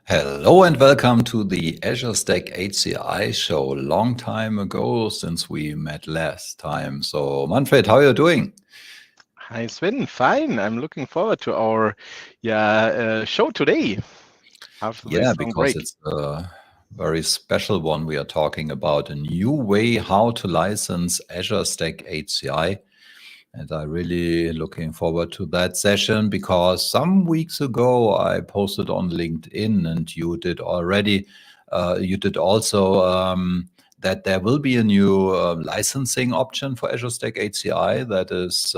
Hello and welcome to the Azure Stack HCI Show. Long time ago since we met last time. So Manfred, how are you doing? Hi Sven, fine. I'm looking forward to our show today after this Yeah, long because break. it's a very special one. We are talking about a new way how to license Azure Stack HCI. And I'm really looking forward to that session because some weeks ago I posted on LinkedIn and you did also that there will be a new licensing option for Azure Stack HCI that is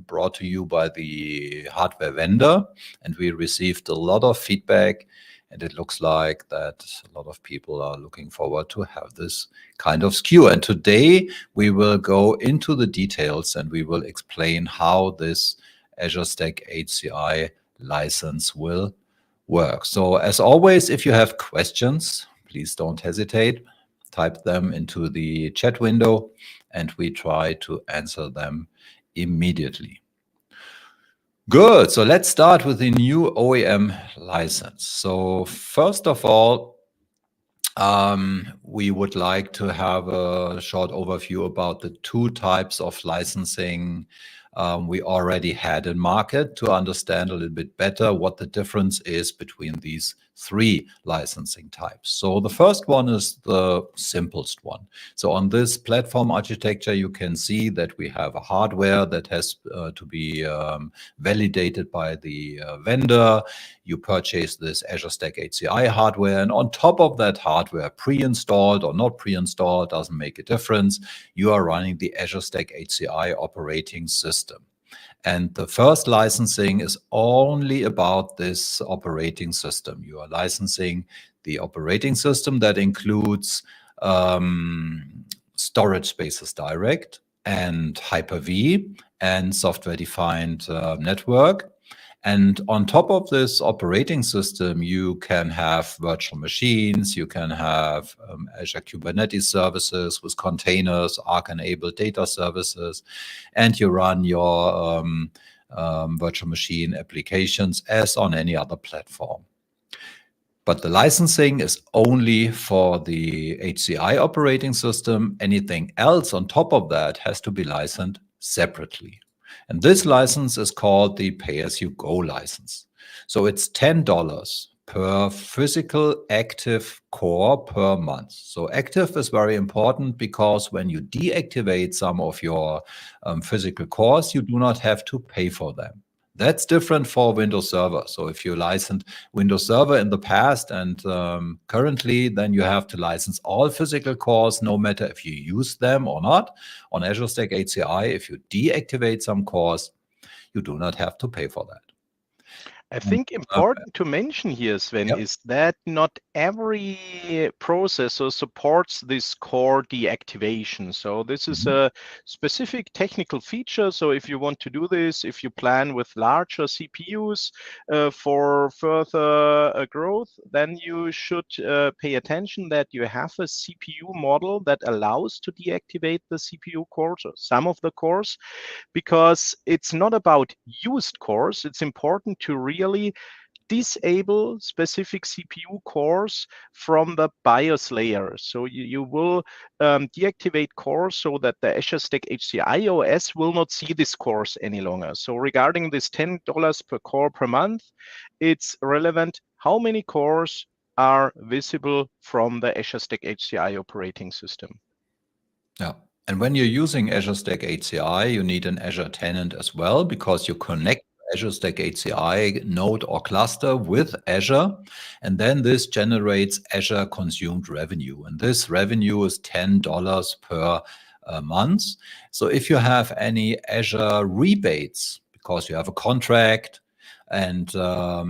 brought to you by the hardware vendor. And we received a lot of feedback. And it looks like that a lot of people are looking forward to have this kind of SKU. And today we will go into the details and we will explain how this Azure Stack HCI license will work. So as always, if you have questions, please don't hesitate. Type them into the chat window and we try to answer them immediately. Good. So let's start with the new OEM license. So first of all, we would like to have a short overview about the two types of licensing we already had in market to understand a little bit better what the difference is between these three licensing types. So the first one is the simplest one. So on this platform architecture, you can see that we have a hardware that has to be validated by the vendor. You purchase this Azure Stack HCI hardware, and on top of that hardware, pre-installed or not pre-installed, doesn't make a difference. You are running the Azure Stack HCI operating system. And the first licensing is only about this operating system. You are licensing the operating system that includes storage spaces direct and Hyper-V and software-defined network. And on top of this operating system, you can have virtual machines, you can have Azure Kubernetes services with containers, Arc-enabled data services, and you run your virtual machine applications as on any other platform. But the licensing is only for the HCI operating system. Anything else on top of that has to be licensed separately. And this license is called the pay-as-you-go license. So it's $10 per physical active core per month. So active is very important because when you deactivate some of your physical cores, you do not have to pay for them. That's different for Windows Server. So if you licensed Windows Server in the past and currently, then you have to license all physical cores, no matter if you use them or not. On Azure Stack HCI, if you deactivate some cores, you do not have to pay for that. I think important to mention here, Sven, is that not every processor supports this core deactivation. So this is a specific technical feature. So if you want to do this, if you plan with larger CPUs for further growth, then you should pay attention that you have a CPU model that allows to deactivate the CPU cores, or some of the cores, because it's not about used cores. It's important to really disable specific CPU cores from the BIOS layer. So you will deactivate cores so that the Azure Stack HCI OS will not see this cores any longer. So regarding this $10 per core per month, it's relevant how many cores are visible from the Azure Stack HCI operating system. Yeah. And when you're using Azure Stack HCI, you need an Azure tenant as well because you connect Azure Stack HCI node or cluster with Azure, and then this generates Azure consumed revenue. And this revenue is $10 per month. So if you have any Azure rebates, because you have a contract, and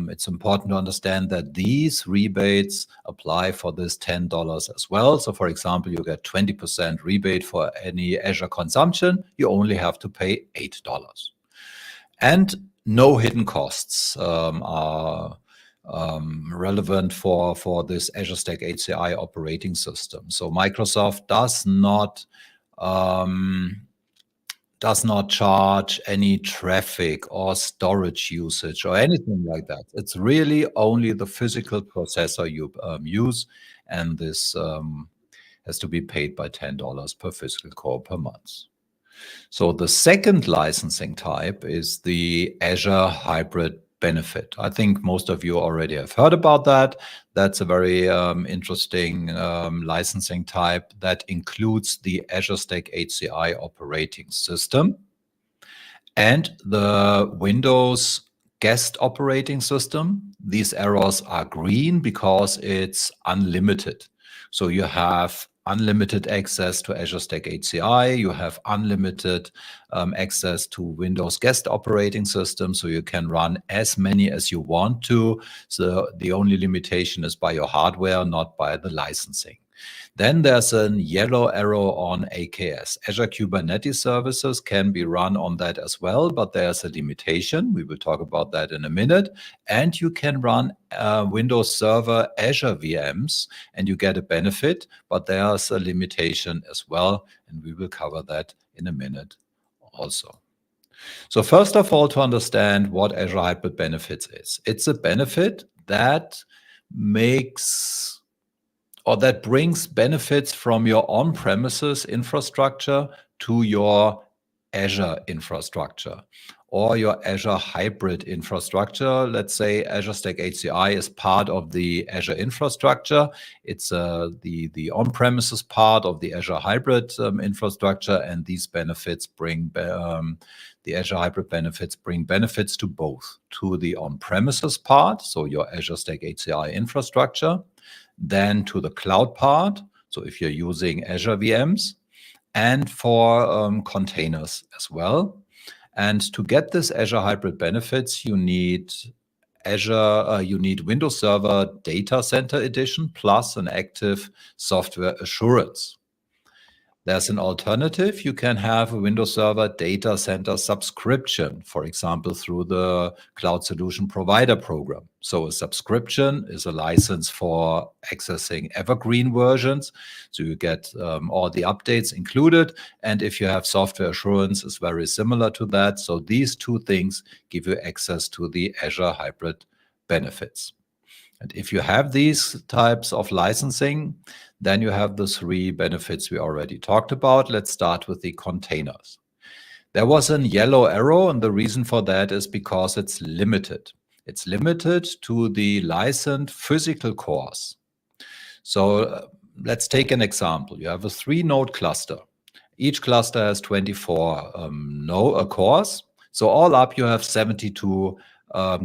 it's important to understand that these rebates apply for this $10 as well. So for example, you get 20% rebate for any Azure consumption. You only have to pay $8. And no hidden costs are relevant for this Azure Stack HCI operating system. So Microsoft does not does not charge any traffic or storage usage or anything like that. It's really only the physical processor you use, and this has to be paid by $10 per physical core per month. So the second licensing type is the Azure Hybrid Benefit. I think most of you already have heard about that. That's a very interesting licensing type that includes the Azure Stack HCI operating system and the Windows guest operating system. These arrows are green because it's unlimited. So you have unlimited access to Azure Stack HCI. You have unlimited access to Windows guest operating system. So you can run as many as you want to. So the only limitation is by your hardware, not by the licensing. Then there's a yellow arrow on AKS. Azure Kubernetes Services can be run on that as well, but there's a limitation. We will talk about that in a minute. And you can run Windows Server Azure VMs, and you get a benefit, but there's a limitation as well, and we will cover that in a minute also. So first of all, to understand what Azure Hybrid Benefits is. It's a benefit that makes or that brings benefits from your on-premises infrastructure to your Azure infrastructure or your Azure hybrid infrastructure. Let's say Azure Stack HCI is part of the Azure infrastructure. It's the on-premises part of the Azure hybrid infrastructure, and these benefits bring the Azure hybrid benefits bring benefits to both, to the on-premises part, so your Azure Stack HCI infrastructure, then to the cloud part, so if you're using Azure VMs, and for containers as well. And to get this Azure hybrid benefits, you need Windows Server Data Center Edition plus an active software assurance. There's an alternative. You can have a Windows Server Data Center subscription, for example, through the Cloud Solution Provider program. So a subscription is a license for accessing evergreen versions. So you get all the updates included. And if you have software assurance, it's very similar to that. So these two things give you access to the Azure hybrid benefits. And if you have these types of licensing, then you have the three benefits we already talked about. Let's start with the containers. There was a yellow arrow, and the reason for that is because it's limited. It's limited to the licensed physical cores. So let's take an example. You have a 3-node cluster. Each cluster has 24 cores. So all up, you have 72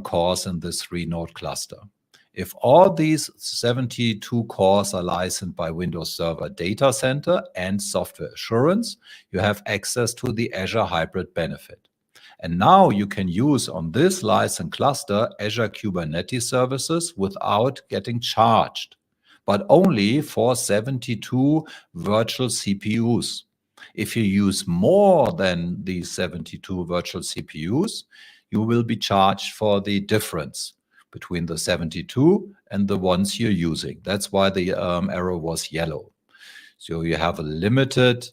cores in this 3-node cluster. If all these 72 cores are licensed by Windows Server Data Center and software assurance, you have access to the Azure hybrid benefit. And now you can use on this licensed cluster Azure Kubernetes Services without getting charged, but only for 72 virtual CPUs. If you use more than these 72 virtual CPUs, you will be charged for the difference between the 72 and the ones you're using. That's why the arrow was yellow. So you have a limited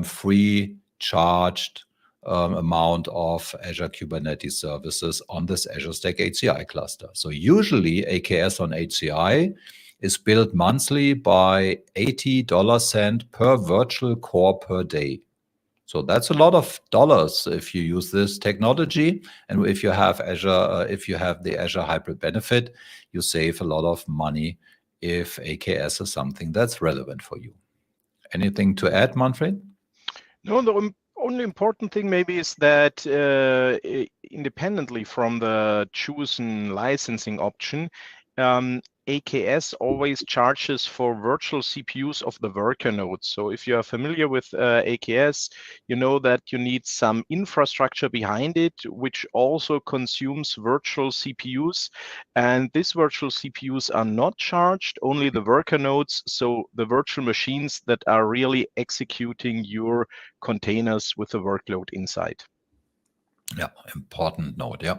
free charged amount of Azure Kubernetes services on this Azure Stack HCI cluster. So usually AKS on HCI is billed monthly by $80 per virtual core per day. So that's a lot of dollars if you use this technology. And if you have Azure, if you have the Azure hybrid benefit, you save a lot of money if AKS is something that's relevant for you. Anything to add, Manfred? No, the only important thing maybe is that independently from the chosen licensing option, AKS always charges for virtual CPUs of the worker nodes. So if you are familiar with AKS, you know that you need some infrastructure behind it, which also consumes virtual CPUs. And these virtual CPUs are not charged, only the worker nodes. So the virtual machines that are really executing your containers with the workload inside. Yeah, important note, yeah.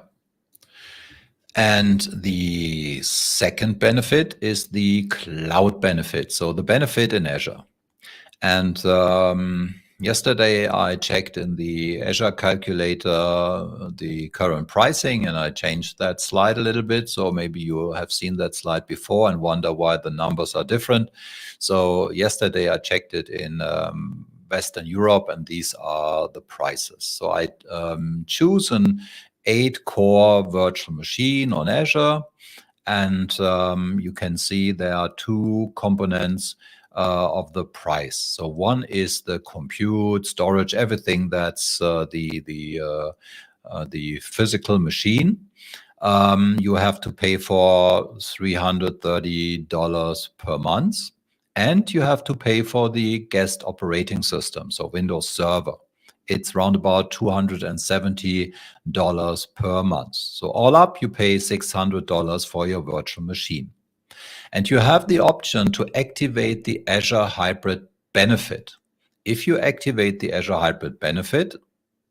And the second benefit is the cloud benefit. So the benefit in Azure. And Yesterday, I checked in the Azure calculator the current pricing, and I changed that slide a little bit. So maybe you have seen that slide before and wonder why the numbers are different. So yesterday, I checked it in Western Europe, and these are the prices. So I choose an 8-core virtual machine on Azure, and you can see there are 2 components of the price. So one is the compute, storage, everything that's the physical machine. You have to pay for $330 per month, and you have to pay for the guest operating system, so Windows Server. It's around about $270 per month. So all up, you pay $600 for your virtual machine. And you have the option to activate the Azure Hybrid Benefit. If you activate the Azure Hybrid Benefit,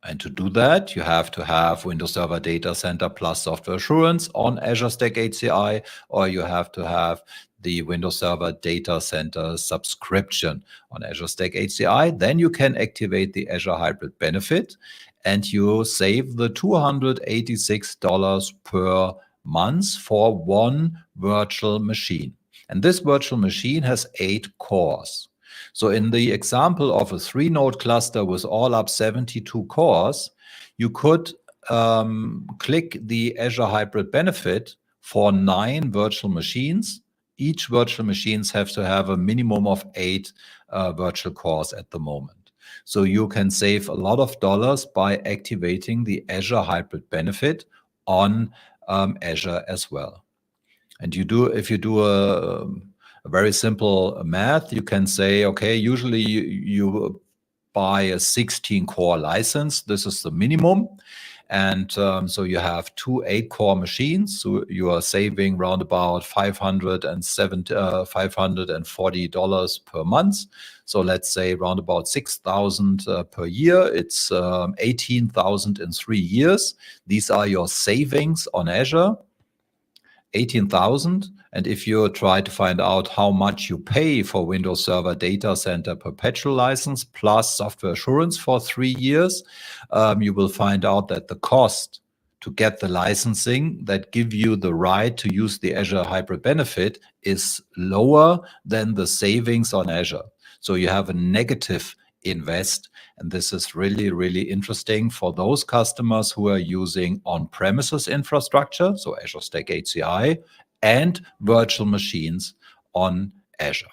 and to do that, you have to have Windows Server Data Center plus Software Assurance on Azure Stack HCI, or you have to have the Windows Server Data Center subscription on Azure Stack HCI. Then you can activate the Azure Hybrid Benefit, and you save the $286 per month for one virtual machine. And this virtual machine has 8 cores. So in the example of a 3-node cluster with all up 72 cores, you could click the Azure Hybrid Benefit for 9 virtual machines. Each virtual machines have to have a minimum of 8 virtual cores at the moment. So you can save a lot of dollars by activating the Azure Hybrid Benefit on Azure as well. And if you do a very simple math, you can say, okay, usually you buy a 16-core license. This is the minimum. And so you have 2 8-core machines. So you are saving around about $540 per month. So let's say around about $6,000 per year. It's $18,000 in 3 years. These are your savings on Azure. $18,000. And if you try to find out how much you pay for Windows Server Data Center perpetual license plus software assurance for 3 years, you will find out that the cost to get the licensing that give you the right to use the Azure Hybrid Benefit is lower than the savings on Azure. So you have a negative invest. And this is really, really interesting for those customers who are using on-premises infrastructure, so Azure Stack HCI, and virtual machines on Azure.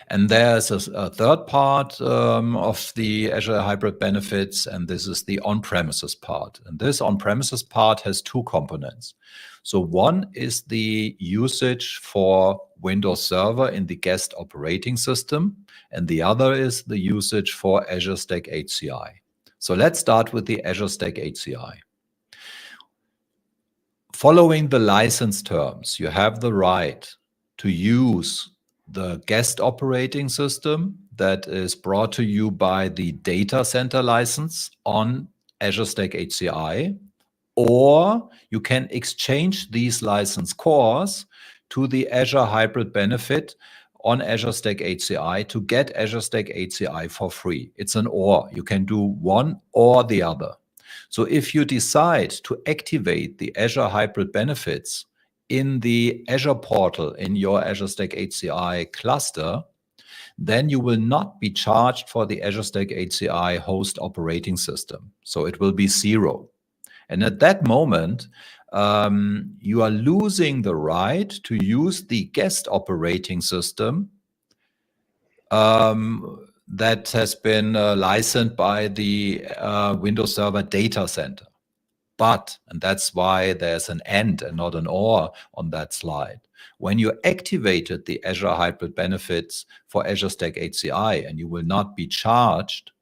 And there's a third part of the Azure Hybrid Benefits, and this is the on-premises part. And this on-premises part has 2 components. So one is the usage for Windows Server in the guest operating system, and the other is the usage for Azure Stack HCI. So let's start with the Azure Stack HCI. Following the license terms, you have the right to use the guest operating system that is brought to you by the data center license on Azure Stack HCI, or you can exchange these license cores to the Azure Hybrid Benefit on Azure Stack HCI to get Azure Stack HCI for free. It's an or. You can do one or the other. So if you decide to activate the Azure Hybrid Benefits in the Azure portal in your Azure Stack HCI cluster, then you will not be charged for the Azure Stack HCI host operating system. So it will be 0. And at that moment, you are losing the right to use the guest operating system that has been licensed by the Windows Server Data Center. But, and that's why there's an and not an or on that slide, when you activated the Azure Hybrid Benefits for Azure Stack HCI and you will not be charged,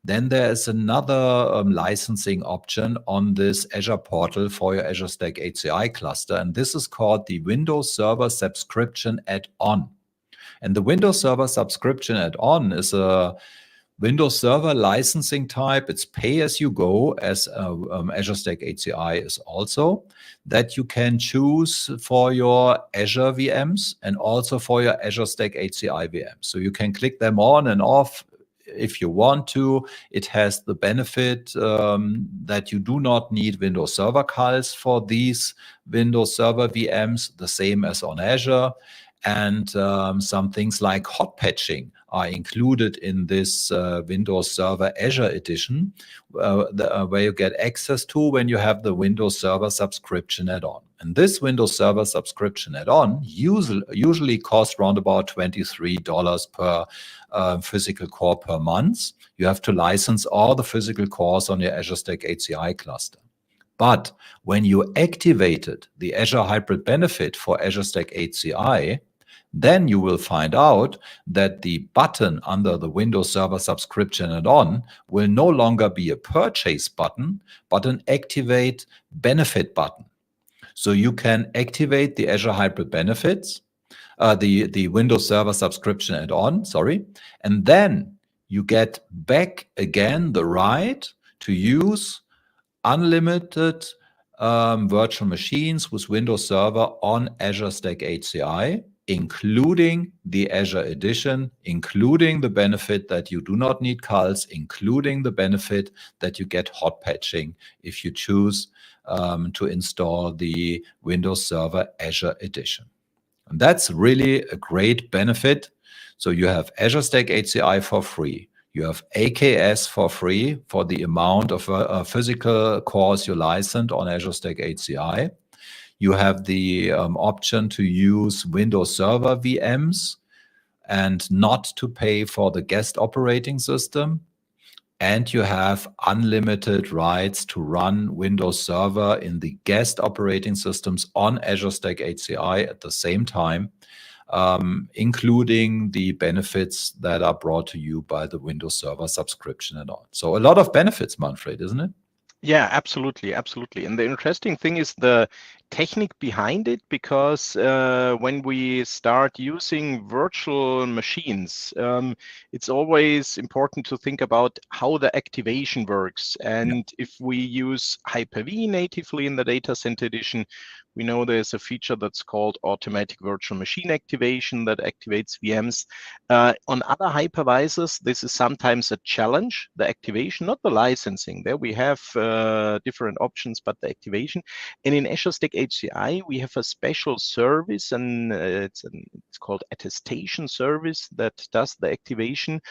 then there is another licensing option on this Azure portal for your Azure Stack HCI cluster, and this is called the Windows Server Subscription Add-on. And the Windows Server Subscription Add-on is a Windows Server licensing type. It's pay-as-you-go, as Azure Stack HCI is also, that you can choose for your Azure VMs and also for your Azure Stack HCI VMs. So you can click them on and off if you want to. It has the benefit that you do not need Windows Server calls for these Windows Server VMs, the same as on Azure. And some things like hot patching are included in this Windows Server Azure Edition, where you get access to when you have the Windows Server subscription add-on. And this Windows Server subscription add-on usually costs around about $23 per physical core per month. You have to license all the physical cores on your Azure Stack HCI cluster. But when you activated the Azure Hybrid benefit for Azure Stack HCI, then you will find out that the button under the Windows Server subscription add-on will no longer be a purchase button, but an activate benefit button. So you can activate the Azure Hybrid benefits, the Windows Server subscription add-on, and then you get back again the right to use unlimited virtual machines with Windows Server on Azure Stack HCI, including the Azure Edition, including the benefit that you do not need CALs, including the benefit that you get hot patching if you choose to install the Windows Server Azure Edition. And that's really a great benefit. So you have Azure Stack HCI for free. You have AKS for free for the amount of physical cores you licensed on Azure Stack HCI. You have the option to use Windows Server VMs and not to pay for the guest operating system. And you have unlimited rights to run Windows Server in the guest operating systems on Azure Stack HCI at the same time, including the benefits that are brought to you by the Windows Server subscription and all. So a lot of benefits, Manfred, isn't it? Yeah, absolutely, absolutely. And the interesting thing is the technique behind it, because when we start using virtual machines, it's always important to think about how the activation works. And if we use Hyper-V natively in the Data Center Edition, we know there's a feature that's called automatic virtual machine activation that activates VMs. On other hypervisors, this is sometimes a challenge, the activation, not the licensing. There we have different options, but the activation. And in Azure Stack HCI, we have a special service, and it's called attestation service that does the activation.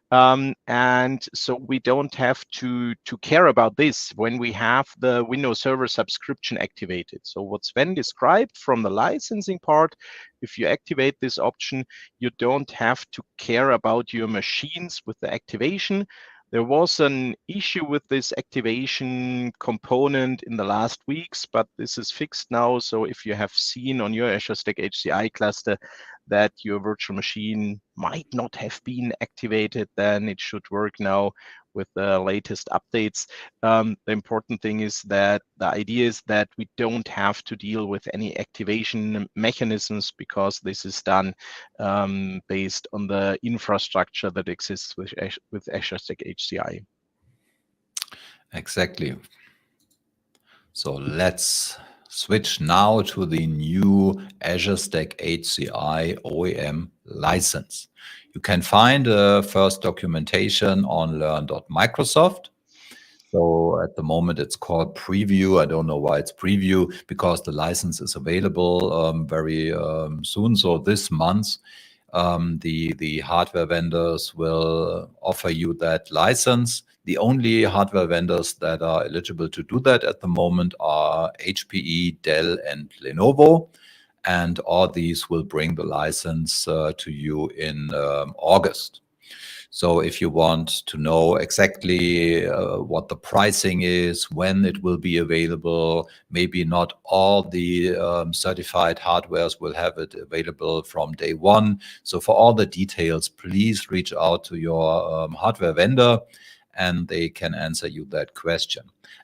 And so we don't have to care about this when we have the Windows Server subscription activated. So what Sven described from the licensing part, if you activate this option, you don't have to care about your machines with the activation. There was an issue with this activation component in the last weeks, but this is fixed now. So if you have seen on your Azure Stack HCI cluster that your virtual machine might not have been activated, then it should work now with the latest updates. The important thing is that the idea is that we don't have to deal with any activation mechanisms, because this is done based on the infrastructure that exists with Azure Stack HCI. Exactly. So let's switch now to the new Azure Stack HCI OEM license. You can find the first documentation on learn.microsoft. So at the moment it's called preview. I don't know why it's preview, because the license is available very soon. So this month, the hardware vendors will offer you that license. The only hardware vendors that are eligible to do that at the moment are HPE, Dell, and Lenovo. And all these will bring the license to you in August. So if you want to know exactly what the pricing is, when it will be available, maybe not all the certified hardwares will have it available from day one. So for all the details, please reach out to your hardware vendor and they can answer you that question.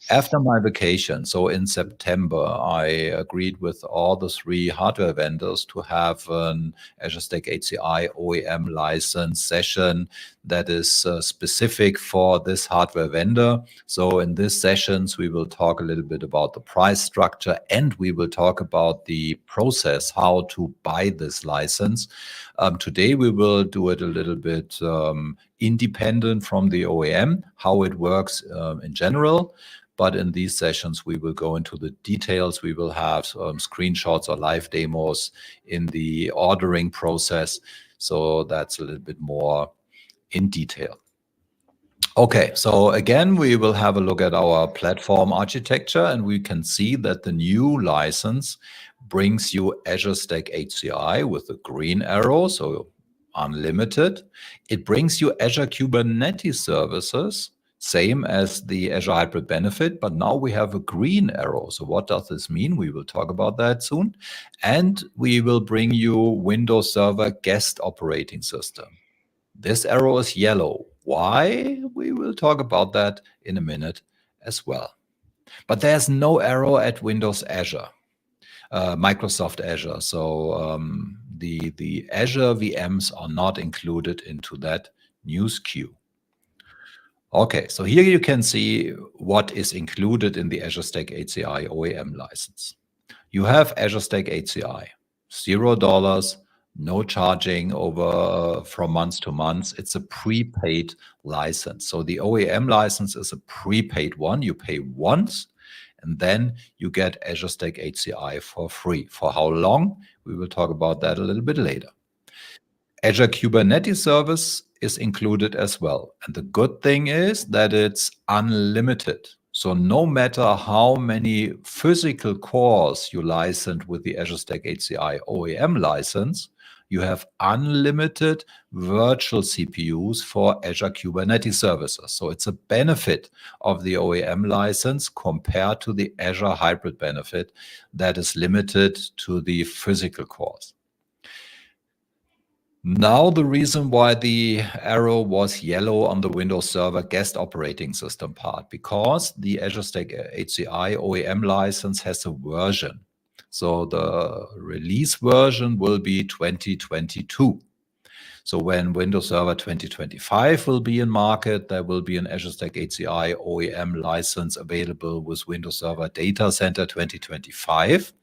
After my vacation, so in September, I agreed with all the 3 hardware vendors to have an Azure Stack HCI OEM license session that is specific for this hardware vendor. So in these sessions, we will talk a little bit about the price structure, and we will talk about the process, how to buy this license. Today, we will do it a little bit independent from the OEM, how it works in general. But in these sessions, we will go into the details. We will have screenshots or live demos in the ordering process. So that's a little bit more in detail. Okay, so again, we will have a look at our platform architecture, and we can see that the new license brings you Azure Stack HCI with the green arrow, so unlimited. It brings you Azure Kubernetes services, same as the Azure Hybrid Benefit, but now we have a green arrow. So what does this mean? We will talk about that soon. And we will bring you Windows Server Guest Operating System. This arrow is yellow. Why? We will talk about that in a minute as well. But there's no arrow at Windows Azure, Microsoft Azure. So the Azure VMs are not included into that news queue. Okay, so here you can see what is included in the Azure Stack HCI OEM license. You have Azure Stack HCI, $0, no charging over from month to month. It's a prepaid license. So the OEM license is a prepaid one. You pay once, and then you get Azure Stack HCI for free. For how long? We will talk about that a little bit later. Azure Kubernetes service is included as well. And the good thing is that it's unlimited. So no matter how many physical cores you license with the Azure Stack HCI OEM license, you have unlimited virtual CPUs for Azure Kubernetes services. So it's a benefit of the OEM license compared to the Azure Hybrid Benefit that is limited to the physical cores. Now the reason why the arrow was yellow on the Windows Server Guest Operating System part, because the Azure Stack HCI OEM license has a version. So the release version will be 2022. So when Windows Server 2025 will be in market, there will be an Azure Stack HCI OEM license available with Windows Server Data Center 2025.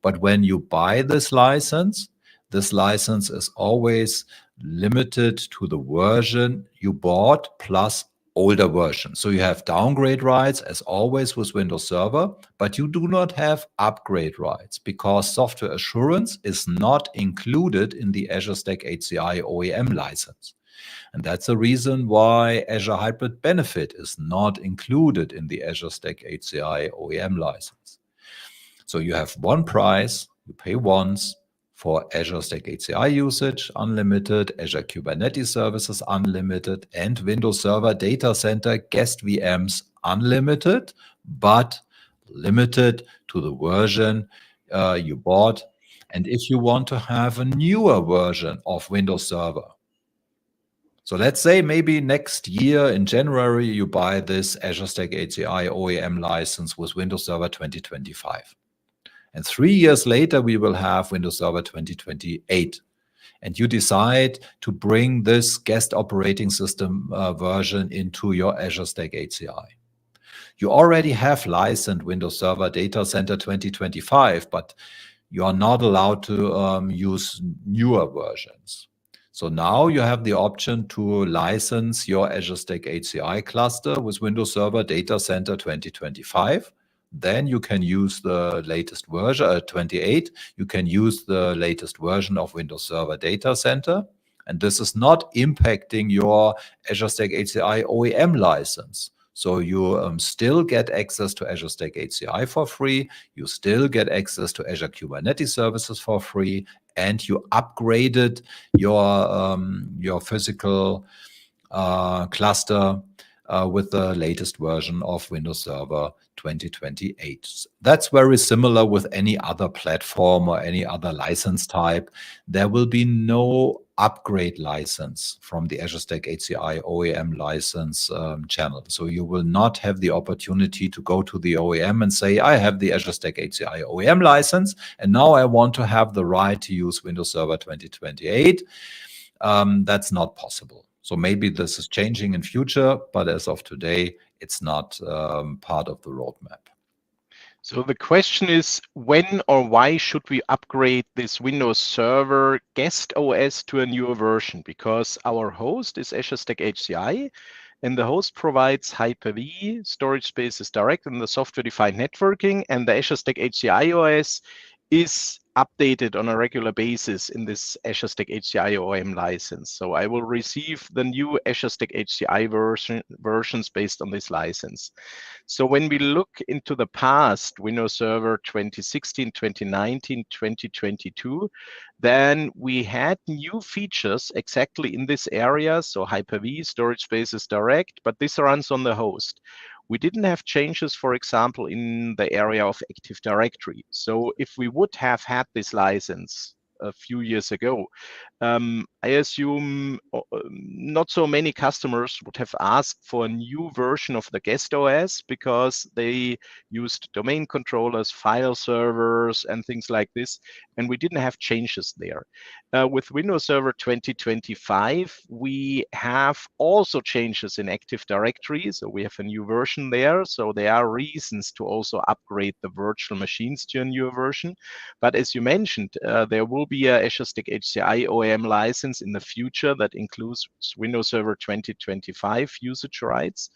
But when you buy this license is always limited to the version you bought plus older version. So you have downgrade rights as always with Windows Server, but you do not have upgrade rights because software assurance is not included in the Azure Stack HCI OEM license. And that's the reason why Azure Hybrid Benefit is not included in the Azure Stack HCI OEM license. So you have one price, you pay once, for Azure Stack HCI usage, unlimited, Azure Kubernetes services, unlimited, and Windows Server Data Center guest VMs, unlimited, but limited to the version you bought. And if you want to have a newer version of Windows Server, so let's say maybe next year in January, you buy this Azure Stack HCI OEM license with Windows Server 2025. And 3 years later, we will have Windows Server 2028. And you decide to bring this guest operating system version into your Azure Stack HCI. You already have licensed Windows Server Data Center 2025, but you are not allowed to use newer versions. So now you have the option to license your Azure Stack HCI cluster with Windows Server Data Center 2025. Then you can use the latest version, 28. You can use the latest version of Windows Server Data Center. And this is not impacting your Azure Stack HCI OEM license. So you still get access to Azure Stack HCI for free. You still get access to Azure Kubernetes services for free. And you upgraded your physical cluster with the latest version of Windows Server 2028. That's very similar with any other platform or any other license type. There will be no upgrade license from the Azure Stack HCI OEM license channel. So you will not have the opportunity to go to the OEM and say, I have the Azure Stack HCI OEM license, and now I want to have the right to use Windows Server 2028. That's not possible. So maybe this is changing in future, but as of today, it's not part of the roadmap. So the question is, when or why should we upgrade this Windows Server guest OS to a newer version? Because our host is Azure Stack HCI, and the host provides Hyper-V, storage spaces direct, and the software-defined networking, and the Azure Stack HCI OS is updated on a regular basis in this Azure Stack HCI OEM license. So I will receive the new Azure Stack HCI versions based on this license. So when we look into the past, Windows Server 2016, 2019, 2022, then we had new features exactly in this area. So Hyper-V, storage spaces direct, but this runs on the host. We didn't have changes, for example, in the area of Active Directory. So if we would have had this license a few years ago, I assume not so many customers would have asked for a new version of the guest OS because they used domain controllers, file servers, and things like this, and we didn't have changes there. With Windows Server 2025, we have also changes in Active Directory, so we have a new version there, so there are reasons to also upgrade the virtual machines to a newer version. But as you mentioned, there will be a Azure Stack HCI OEM license in the future that includes Windows Server 2025 usage rights.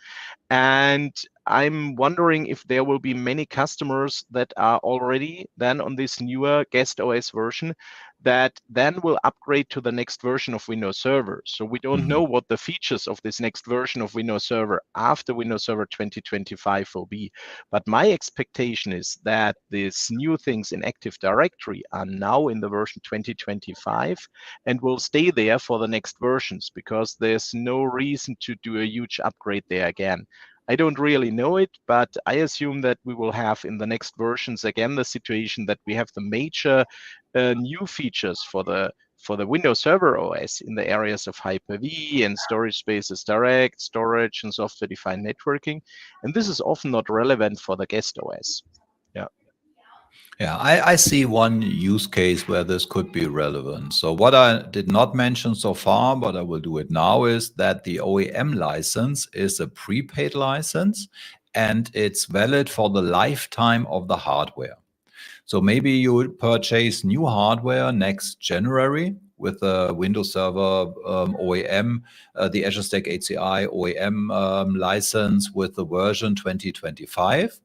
And I'm wondering if there will be many customers that are already then on this newer guest OS version that then will upgrade to the next version of Windows Server. So we don't know what the features of this next version of Windows Server after Windows Server 2025 will be. But my expectation is that these new things in Active Directory are now in the version 2025 and will stay there for the next versions, because there's no reason to do a huge upgrade there again. I don't really know it, but I assume that we will have in the next versions again the situation that we have the major new features for the Windows Server OS in the areas of Hyper-V and storage spaces direct, storage, and software-defined networking. And this is often not relevant for the guest OS. Yeah, I see one use case where this could be relevant. So what I did not mention so far, but I will do it now, is that the OEM license is a prepaid license and it's valid for the lifetime of the hardware. So maybe you purchase new hardware next January with the Windows Server OEM, the Azure Stack HCI OEM license with the version 2025.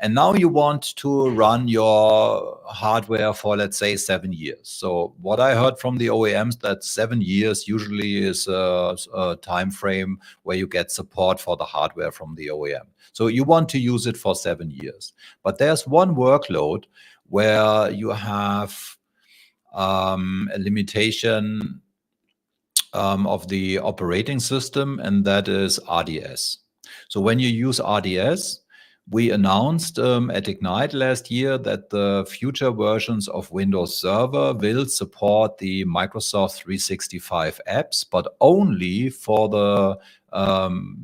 And now you want to run your hardware for, let's say, 7 years. So what I heard from the OEMs, that 7 years usually is a time frame where you get support for the hardware from the OEM. So you want to use it for 7 years. But there's one workload where you have a limitation of the operating system, and that is RDS. So when you use RDS, we announced at Ignite last year that the future versions of Windows Server will support the Microsoft 365 apps, but only for the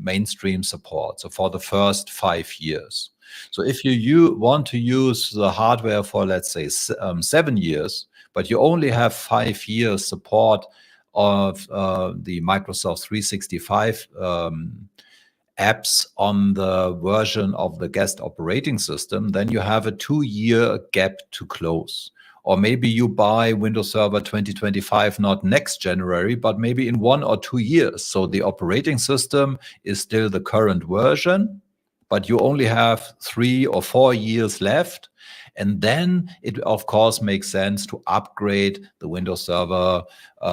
mainstream support, so for the first 5 years. So if you want to use the hardware for, let's say, 7 years, but you only have 5 years support of the Microsoft 365 apps on the version of the guest operating system, then you have a 2-year gap to close. Or maybe you buy Windows Server 2025 not next January, but maybe in 1 or 2 years. So the operating system is still the current version, but you only have 3 or 4 years left. And then it, of course, makes sense to upgrade the Windows Server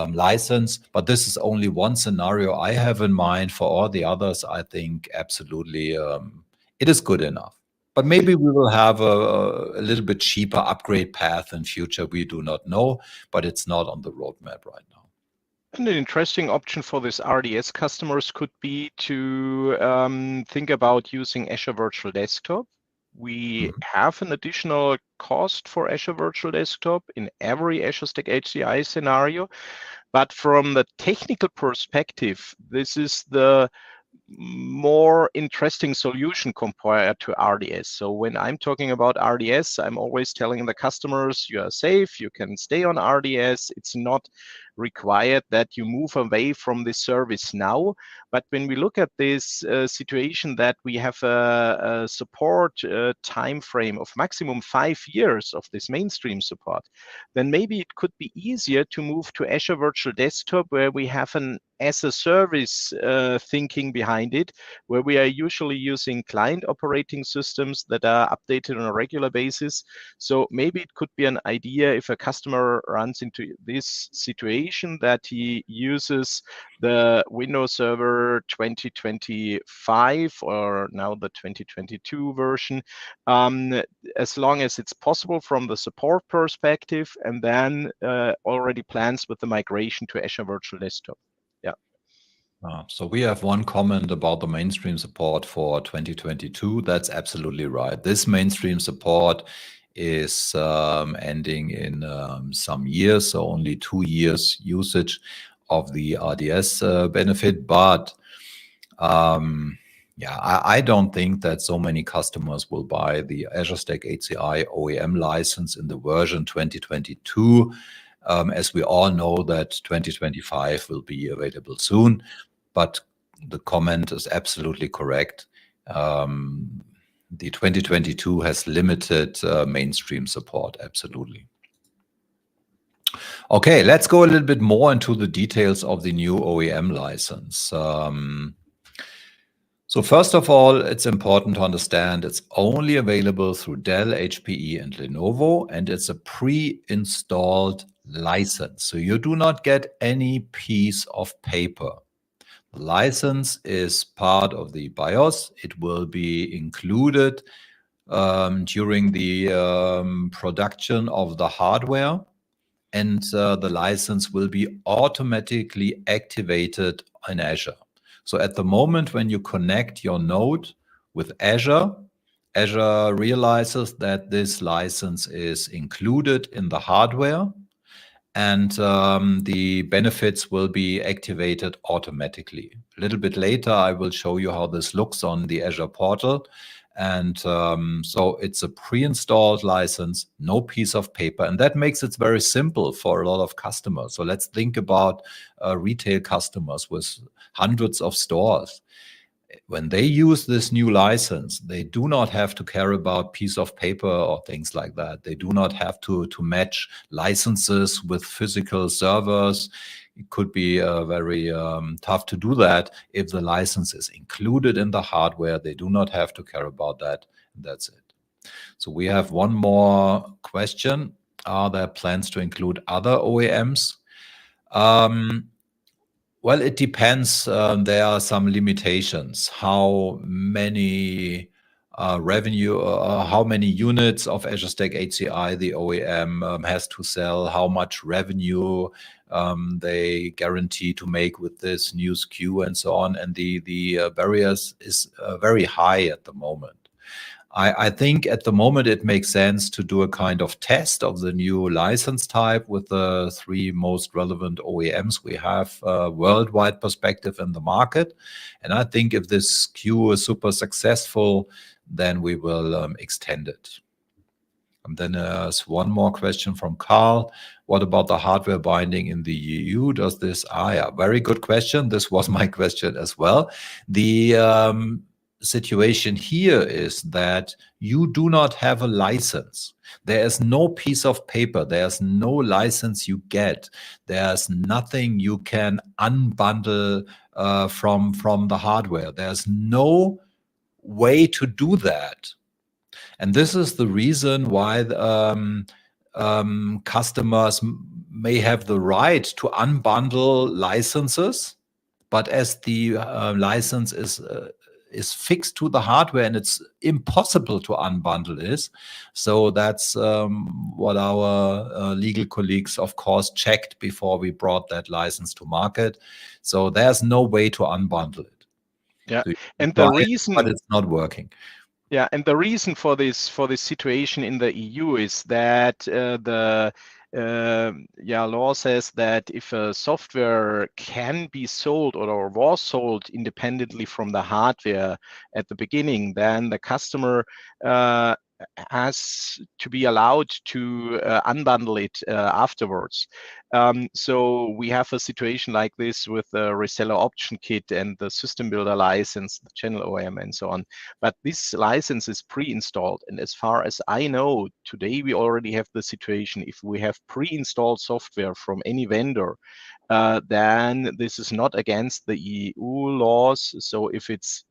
license. But this is only one scenario I have in mind. For all the others, I think absolutely it is good enough. But maybe we will have a little bit cheaper upgrade path in future. We do not know, but it's not on the roadmap right now. And an interesting option for this RDS customers could be to think about using Azure Virtual Desktop. We have an additional cost for Azure Virtual Desktop in every Azure Stack HCI scenario, But from the technical perspective, this is the more interesting solution compared to RDS. So when I'm talking about RDS, I'm always telling the customers, you are safe, you can stay on RDS. It's not required that you move away from this service now. But when we look at this situation that we have a support time frame of maximum 5 years of this mainstream support, then maybe it could be easier to move to Azure Virtual Desktop, where we have an as a service thinking behind it, where we are usually using client operating systems that are updated on a regular basis. So maybe it could be an idea if a customer runs into this situation that he uses the Windows Server 2025 or now the 2022 version, as long as it's possible from the support perspective, and then already plans with the migration to Azure Virtual Desktop. So we have one comment about the mainstream support for 2022. That's absolutely right. This mainstream support is ending in some years, so only 2 years usage of the RDS benefit. But yeah, I don't think that so many customers will buy the Azure Stack HCI OEM license in the version 2022. As we all know that 2025 will be available soon. But the comment is absolutely correct. The 2022 has limited mainstream support, absolutely. Okay, let's go a little bit more into the details of the new OEM license. So first of all, it's important to understand it's only available through Dell, HPE, and Lenovo, and it's a pre-installed license. So you do not get any piece of paper. The license is part of the BIOS. It will be included during the production of the hardware, and the license will be automatically activated in Azure. So at the moment when you connect your node with Azure, Azure realizes that this license is included in the hardware, and the benefits will be activated automatically. A little bit later, I will show you how this looks on the Azure portal. And so it's a pre-installed license, no piece of paper. And that makes it very simple for a lot of customers. So let's think about retail customers with hundreds of stores. When they use this new license, they do not have to care about piece of paper or things like that. They do not have to match licenses with physical servers. It could be very tough to do that. If the license is included in the hardware, they do not have to care about that. That's it. So we have one more question. Are there plans to include other OEMs? Well, it depends. There are some limitations. How many revenue, how many units of Azure Stack HCI the OEM has to sell, how much revenue they guarantee to make with this new SKU and so on. And the barriers is very high at the moment. I think at the moment it makes sense to do a kind of test of the new license type with the 3 most relevant OEMs we have worldwide perspective in the market. And I think if this SKU is super successful, then we will extend it. And then there's one more question from Carl. What about the hardware binding in the EU? Does this? Yeah, very good question. This was my question as well. The situation here is that you do not have a license. There is no piece of paper. There's no license you get. There's nothing you can unbundle from the hardware. There's no way to do that. And this is the reason why customers may have the right to unbundle licenses, but as the license is fixed to the hardware and it's impossible to unbundle this. So that's what our legal colleagues, of course, checked before we brought that license to market. So there's no way to unbundle it. Yeah, so and the reason, but it's not working. Yeah, and the reason for this situation in the EU is that the law says that if a software can be sold or was sold independently from the hardware at the beginning, then the customer has to be allowed to unbundle it afterwards. So we have a situation like this with the reseller option kit and the system builder license, the channel OEM and so on. But this license is pre-installed. And as far as I know, today we already have the situation, if we have pre-installed software from any vendor, then this is not against the EU laws. So if it's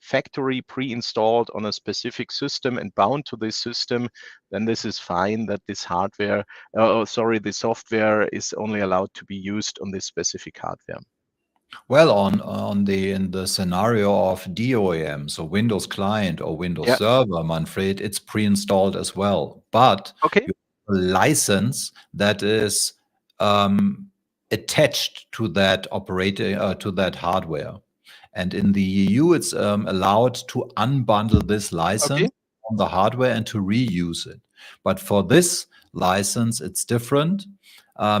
factory pre-installed on a specific system and bound to this system, then this is fine that this hardware, the software is only allowed to be used on this specific hardware. Well, in the scenario of DOEM, so Windows Client or Windows Server, Manfred, it's pre-installed as well. But okay, you have a license that is attached to that to that hardware. And in the EU, it's allowed to unbundle this license from the hardware and to reuse it. But for this license, it's different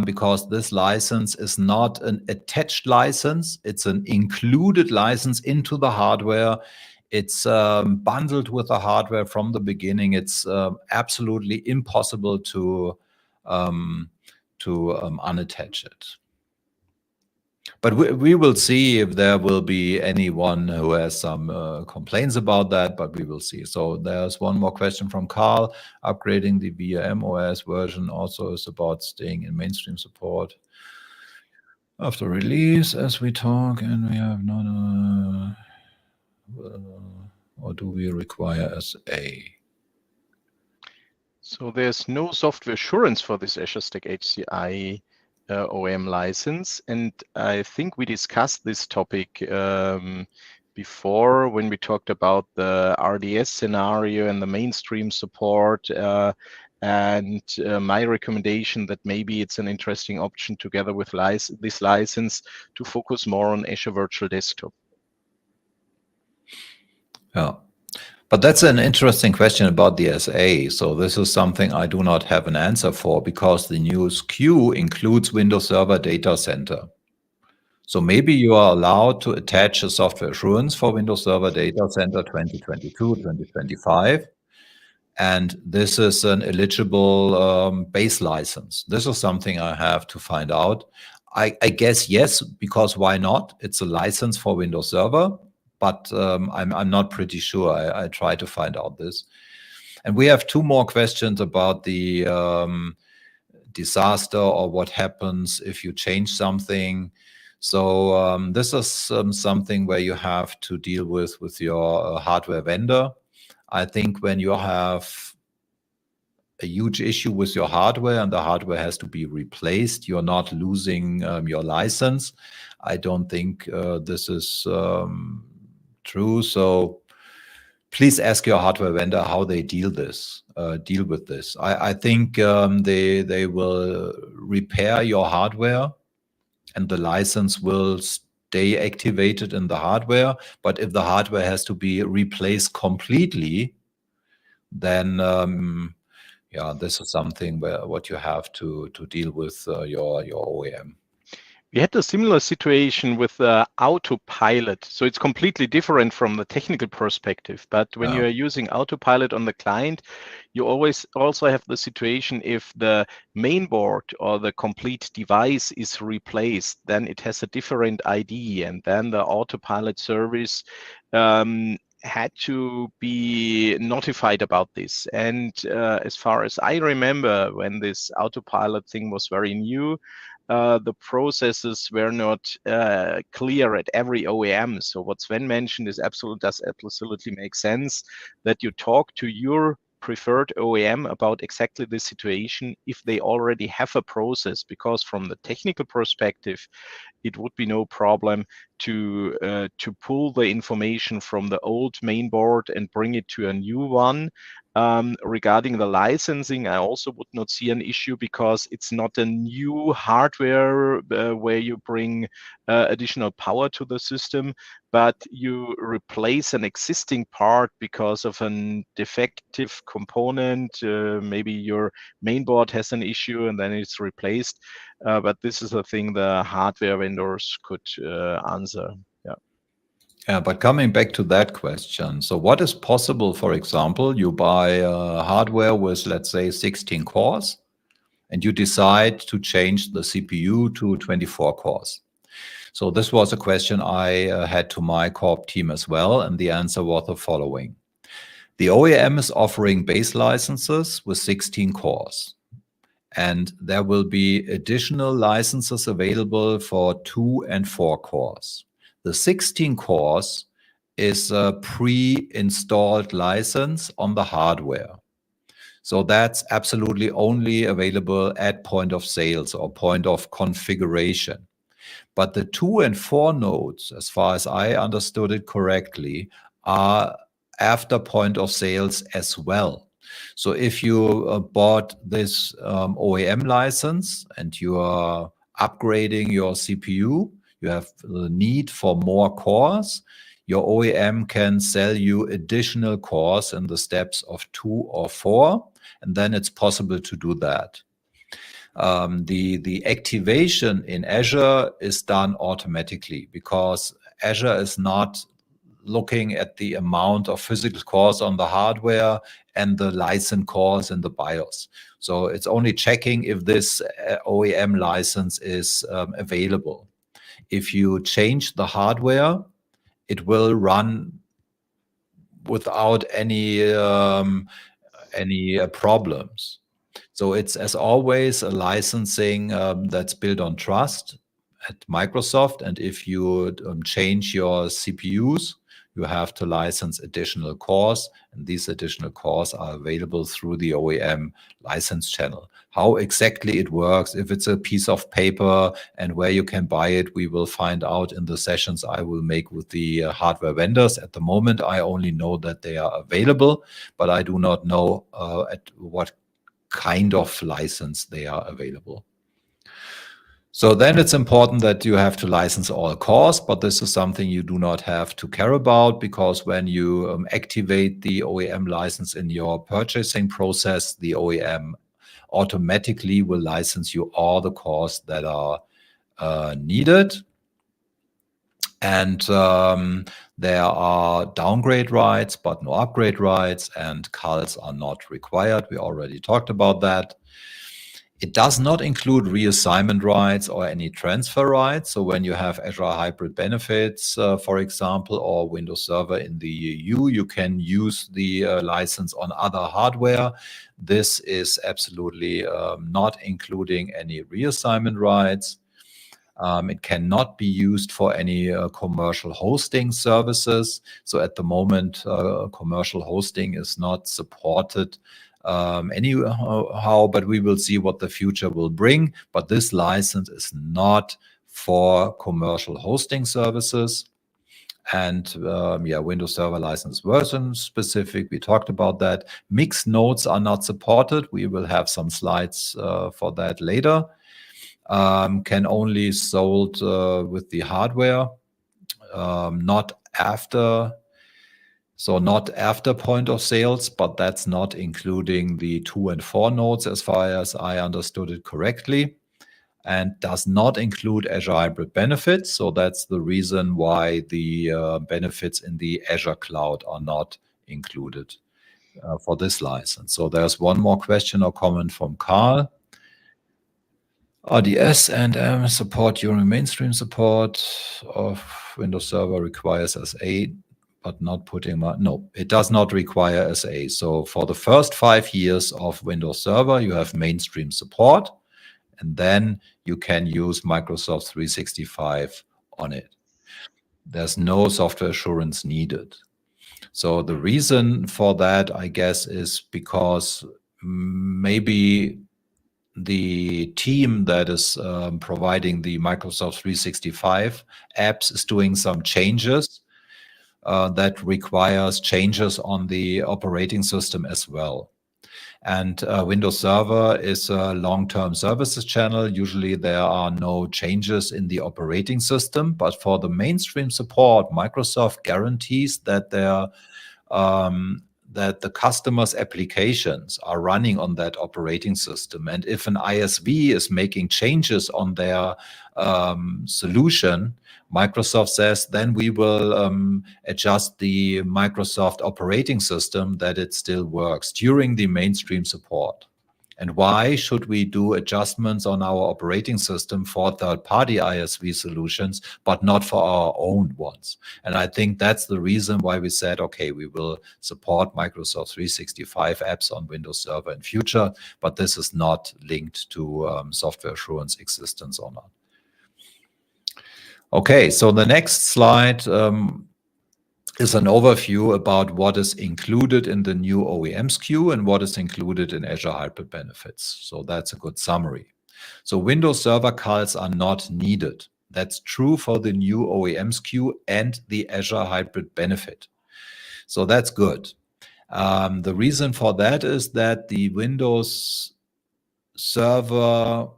because this license is not an attached license. It's an included license into the hardware. It's bundled with the hardware from the beginning. It's absolutely impossible to unattach it. But we will see if there will be anyone who has some complaints about that, but we will see. So there's one more question from Carl. Upgrading the VM OS version also is about staying in mainstream support after release as we talk, and we have not or do we require SA? So there's no software assurance for this Azure Stack HCI OEM license, and I think we discussed this topic before when we talked about the RDS scenario and the mainstream support, and my recommendation that maybe it's an interesting option together with this license to focus more on Azure Virtual Desktop. Yeah. But that's an interesting question about the SA. So this is something I do not have an answer for because the new SKU includes Windows Server Data Center. So maybe you are allowed to attach a software assurance for Windows Server Data Center 2022, 2025. And this is an eligible base license. This is something I have to find out. I guess yes, because why not? It's a license for Windows Server. But I'm not pretty sure. I try to find out this. And we have two more questions about the disaster or what happens if you change something. So this is something where you have to deal with your hardware vendor. I think when you have a huge issue with your hardware and the hardware has to be replaced, you're not losing your license. I don't think this is true. So please ask your hardware vendor how they deal with this. I think they will repair your hardware and the license will stay activated in the hardware. But if the hardware has to be replaced completely, then this is something what you have to deal with your OEM. We had a similar situation with Autopilot. So it's completely different from the technical perspective. But when you are using Autopilot on the client, you always also have the situation if the main board or the complete device is replaced, then it has a different ID. And then the Autopilot service had to be notified about this. And as far as I remember, when this Autopilot thing was very new, the processes were not clear at every OEM. So what Sven mentioned does absolutely make sense, that you talk to your preferred OEM about exactly this situation if they already have a process, because from the technical perspective, it would be no problem to pull the information from the old main board and bring it to a new one. Regarding the licensing, I also would not see an issue because it's not a new hardware where you bring additional power to the system, but you replace an existing part because of a defective component. Maybe your mainboard has an issue and then it's replaced. But this is a thing the hardware vendors could answer. Yeah. Yeah, but coming back to that question, so what is possible, for example, you buy hardware with, let's say, 16 cores, and you decide to change the CPU to 24 cores. So this was a question I had to my corp team as well, and the answer was the following. The OEM is offering base licenses with 16 cores, and there will be additional licenses available for 2 and 4 cores. The 16 cores is a pre-installed license on the hardware. So that's absolutely only available at point of sales or point of configuration. But the 2 and 4 nodes, as far as I understood it correctly, are after point of sales as well. So if you bought this OEM license and you are upgrading your CPU, you have the need for more cores, your OEM can sell you additional cores in the steps of 2 or 4, and then it's possible to do that. The activation in Azure is done automatically because Azure is not looking at the amount of physical cores on the hardware and the license cores in the BIOS. So it's only checking if this OEM license is available. If you change the hardware, it will run without any problems. So it's, as always, a licensing that's built on trust at Microsoft. And if you change your CPUs, you have to license additional cores, and these additional cores are available through the OEM license channel. How exactly it works, if it's a piece of paper and where you can buy it, we will find out in the sessions I will make with the hardware vendors. At the moment, I only know that they are available, but I do not know at what kind of license they are available. So then it's important that you have to license all cores, but this is something you do not have to care about, because when you activate the OEM license in your purchasing process, the OEM automatically will license you all the cores that are needed. And there are downgrade rights, but no upgrade rights, and CALs are not required. We already talked about that. It does not include reassignment rights or any transfer rights. So when you have Azure Hybrid Benefits, for example, or Windows Server in the EU, you can use the license on other hardware. This is absolutely not including any reassignment rights. It cannot be used for any commercial hosting services. So at the moment, commercial hosting is not supported anyhow, but we will see what the future will bring. But this license is not for commercial hosting services. And Windows Server license version specific, we talked about that. Mixed nodes are not supported. We will have some slides for that later. Can only sold with the hardware, not after. So not after point of sales, but that's not including the 2 and 4 nodes as far as I understood it correctly, and does not include Azure Hybrid Benefits. So that's the reason why the benefits in the Azure cloud are not included for this license. So there's one more question or comment from Carl. RDS and support during mainstream support of Windows Server requires SA, but not putting no, it does not require SA. So for the first 5 years of Windows Server, you have mainstream support, and then you can use Microsoft 365 on it. There's no software assurance needed. So the reason for that, I guess, is because maybe the team that is providing the Microsoft 365 apps is doing some changes that requires changes on the operating system as well. And Windows Server is a long-term services channel. Usually there are no changes in the operating system, but for the mainstream support, Microsoft guarantees that that the customer's applications are running on that operating system. And if an ISV is making changes on their solution, Microsoft says, then we will adjust the Microsoft operating system that it still works during the mainstream support. And why should we do adjustments on our operating system for third-party ISV solutions, but not for our own ones? And I think that's the reason why we said, okay, we will support Microsoft 365 apps on Windows Server in future, but this is not linked to software assurance existence or not. Okay, so the next slide is an overview about what is included in the new OEM SKU and what is included in Azure Hybrid Benefits. So that's a good summary. So Windows Server calls are not needed. That's true for the new OEM SKU and the Azure Hybrid Benefit. So that's good. The reason for that is that the Windows Server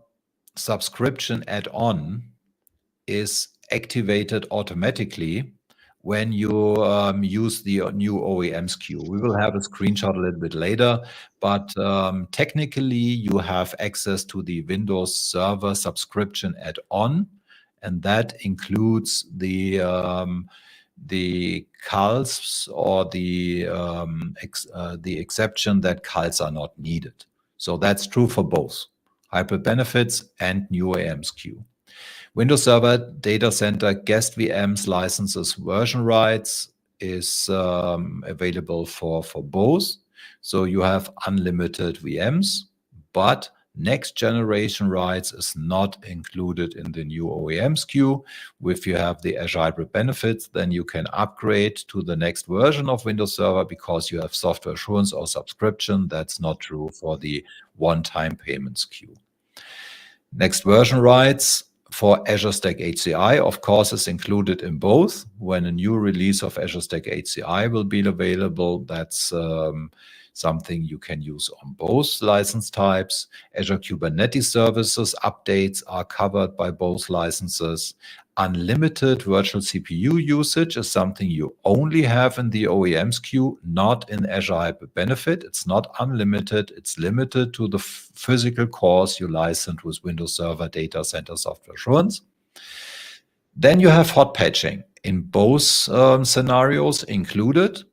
subscription add-on is activated automatically when you use the new OEM SKU. We will have a screenshot a little bit later, but technically you have access to the Windows Server subscription add-on, and that includes the CALs or the exception that CALs are not needed. So that's true for both Hybrid Benefits and new OEM SKU. Windows Server Data Center Guest VMs licenses version rights is available for both. So you have unlimited VMs, but next generation rights is not included in the new OEM SKU. If you have the Azure Hybrid Benefits, then you can upgrade to the next version of Windows Server because you have software assurance or subscription. That's not true for the one-time payment SKU. Next version rights for Azure Stack HCI, of course, is included in both. When a new release of Azure Stack HCI will be available, that's something you can use on both license types. Azure Kubernetes Services updates are covered by both licenses. Unlimited virtual CPU usage is something you only have in the OEM SKU, not in Azure Hybrid Benefit. It's not unlimited. It's limited to the physical cores you licensed with Windows Server Data Center Software Assurance. Then you have hot patching in both scenarios included.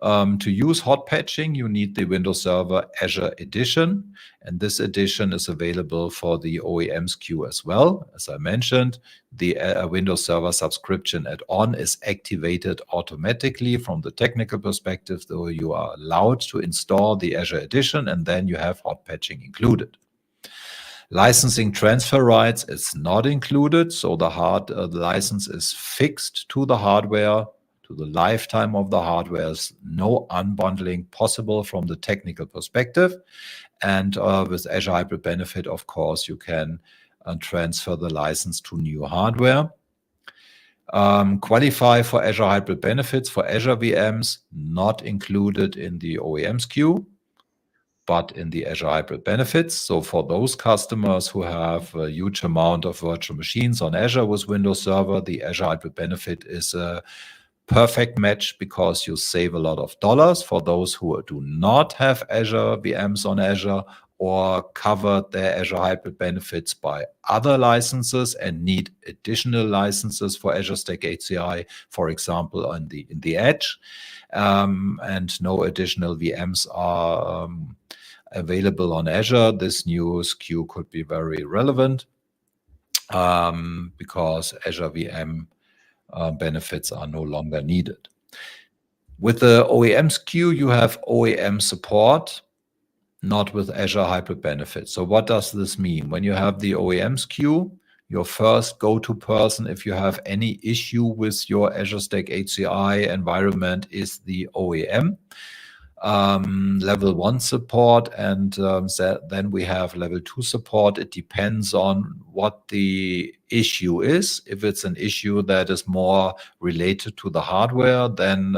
To use hot patching, you need the Windows Server Azure Edition, and this edition is available for the OEM SKU as well. As I mentioned, the Windows Server subscription add-on is activated automatically from the technical perspective, though you are allowed to install the Azure Edition, and then you have hot patching included. Licensing transfer rights is not included, so the license is fixed to the hardware, to the lifetime of the hardware. There's no unbundling possible from the technical perspective. And with Azure Hybrid Benefit, of course, you can transfer the license to new hardware. Qualify for Azure Hybrid Benefits for Azure VMs, not included in the OEM SKU, but in the Azure Hybrid Benefits. So for those customers who have a huge amount of virtual machines on Azure with Windows Server, the Azure Hybrid Benefit is a perfect match because you save a lot of dollars. For those who do not have Azure VMs on Azure or covered their Azure Hybrid Benefits by other licenses and need additional licenses for Azure Stack HCI, for example, in the Edge, and no additional VMs are available on Azure, this new SKU could be very relevant because Azure VM benefits are no longer needed. With the OEM SKU, you have OEM support, not with Azure Hybrid Benefits. So what does this mean? When you have the OEM SKU, your first go-to person, if you have any issue with your Azure Stack HCI environment, is the OEM. level 1 support, and then we have level 2 support. It depends on what the issue is. If it's an issue that is more related to the hardware, then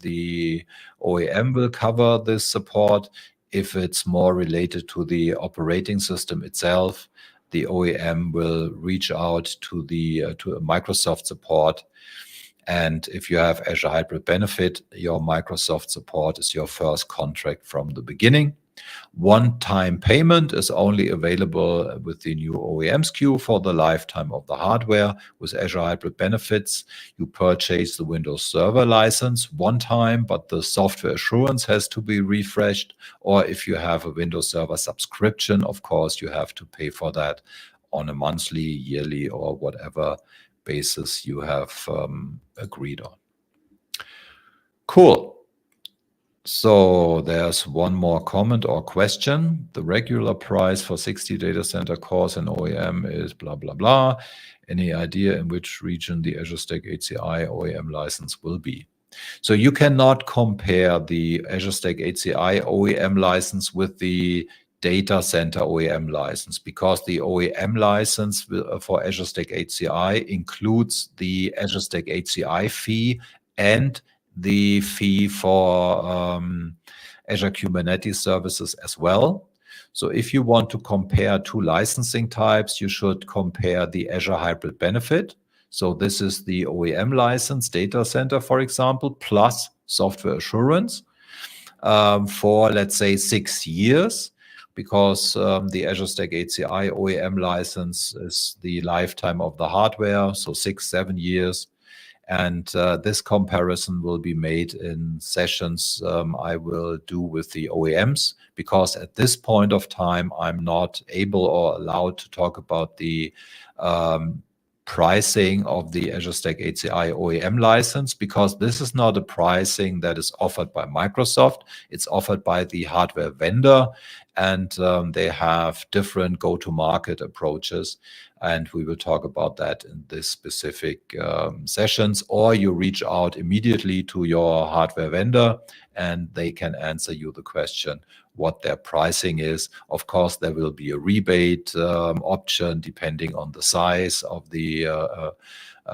the OEM will cover this support. If it's more related to the operating system itself, the OEM will reach out to to Microsoft support. And if you have Azure Hybrid Benefit, your Microsoft support is your first contract from the beginning. One-time payment is only available with the new OEM SKU for the lifetime of the hardware. With Azure Hybrid Benefits, you purchase the Windows Server license one time, but the software assurance has to be refreshed. Or if you have a Windows Server subscription, of course, you have to pay for that on a monthly, yearly, or whatever basis you have agreed on. Cool. So there's one more comment or question. The regular price for 60 data center cores and OEM is blah, blah, blah. Any idea in which region the Azure Stack HCI OEM license will be? So you cannot compare the Azure Stack HCI OEM license with the data center OEM license, because the OEM license for Azure Stack HCI includes the Azure Stack HCI fee and the fee for Azure Kubernetes services as well. So if you want to compare two licensing types, you should compare the Azure Hybrid Benefit. So this is the OEM license, data center, for example, plus software assurance for, let's say, 6 years, because the Azure Stack HCI OEM license is the lifetime of the hardware, so 6-7 years. And this comparison will be made in sessions I will do with the OEMs, because at this point of time, I'm not able or allowed to talk about the pricing of the Azure Stack HCI OEM license, because this is not a pricing that is offered by Microsoft. It's offered by the hardware vendor, and they have different go-to-market approaches. And we will talk about that in this specific sessions, or you reach out immediately to your hardware vendor and they can answer you the question what their pricing is. Of course, there will be a rebate option depending on the size of the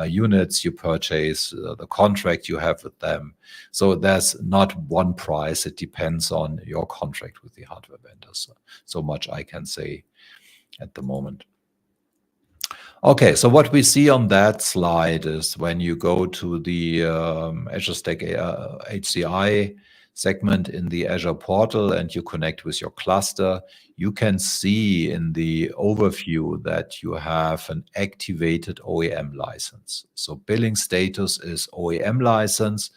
units you purchase, the contract you have with them. So there's not one price. It depends on your contract with the hardware vendors. So much I can say at the moment. Okay, so what we see on that slide is when you go to the Azure Stack HCI segment in the Azure portal and you connect with your cluster, you can see in the overview that you have an activated OEM license. So billing status is OEM license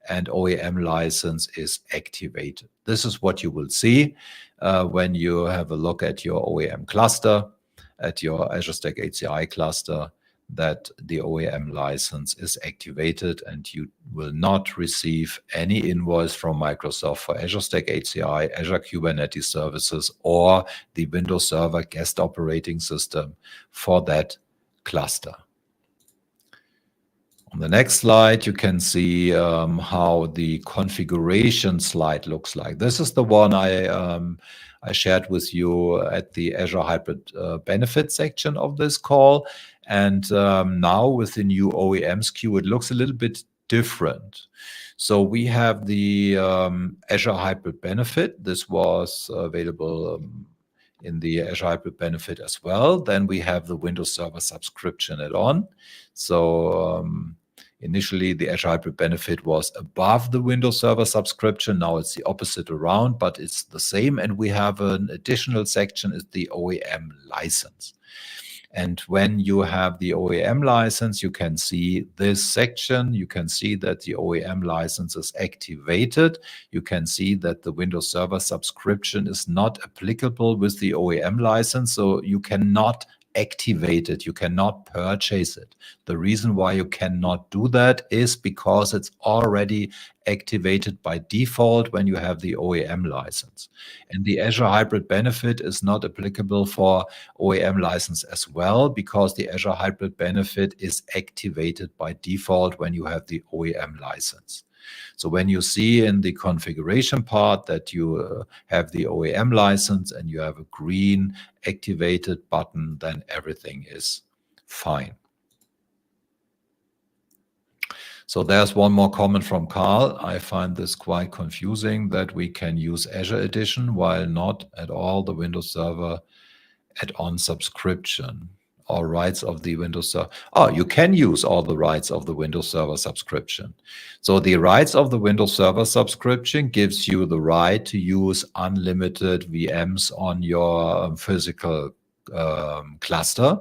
and OEM license is activated. This is what you will see when you have a look at your OEM cluster, at your Azure Stack HCI cluster, that the OEM license is activated, and you will not receive any invoice from Microsoft for Azure Stack HCI, Azure Kubernetes services, or the Windows Server guest operating system for that cluster. On the next slide, you can see how the configuration slide looks like. This is the one I shared with you at the Azure Hybrid Benefit section of this call. And now with the new OEM SKU, it looks a little bit different. So we have the Azure Hybrid Benefit. This was available in the Azure Hybrid Benefit as well. Then we have the Windows Server subscription add-on. So initially, the Azure Hybrid Benefit was above the Windows Server subscription. Now it's the opposite around, but it's the same. And we have an additional section, is the OEM license. And when you have the OEM license, you can see this section. You can see that the OEM license is activated. You can see that the Windows Server subscription is not applicable with the OEM license. So you cannot activate it. You cannot purchase it. The reason why you cannot do that is because it's already activated by default when you have the OEM license. And the Azure Hybrid Benefit is not applicable for OEM license as well, because the Azure Hybrid Benefit is activated by default when you have the OEM license. So when you see in the configuration part that you have the OEM license and you have a green activated button, then everything is fine. So there's one more comment from Carl. I find this quite confusing that we can use Azure Edition while not at all the Windows Server add-on subscription or rights of the Windows Server. Oh, you can use all the rights of the Windows Server subscription. So the rights of the Windows Server subscription gives you the right to use unlimited VMs on your physical cluster.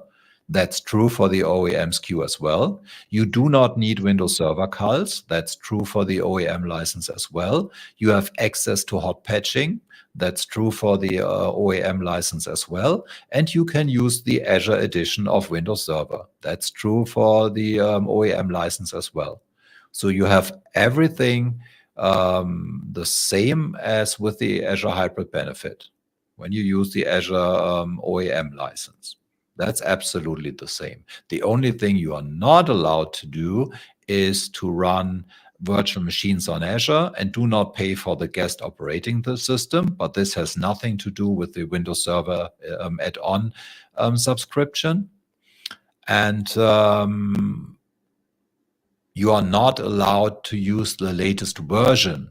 That's true for the OEM SKU as well. You do not need Windows Server CALs. That's true for the OEM license as well. You have access to hot patching. That's true for the OEM license as well. And you can use the Azure edition of Windows Server. That's true for the OEM license as well. So you have everything the same as with the Azure Hybrid Benefit when you use the Azure OEM license. That's absolutely the same. The only thing you are not allowed to do is to run virtual machines on Azure and do not pay for the guest operating the system, but this has nothing to do with the Windows Server add-on subscription. And you are not allowed to use the latest version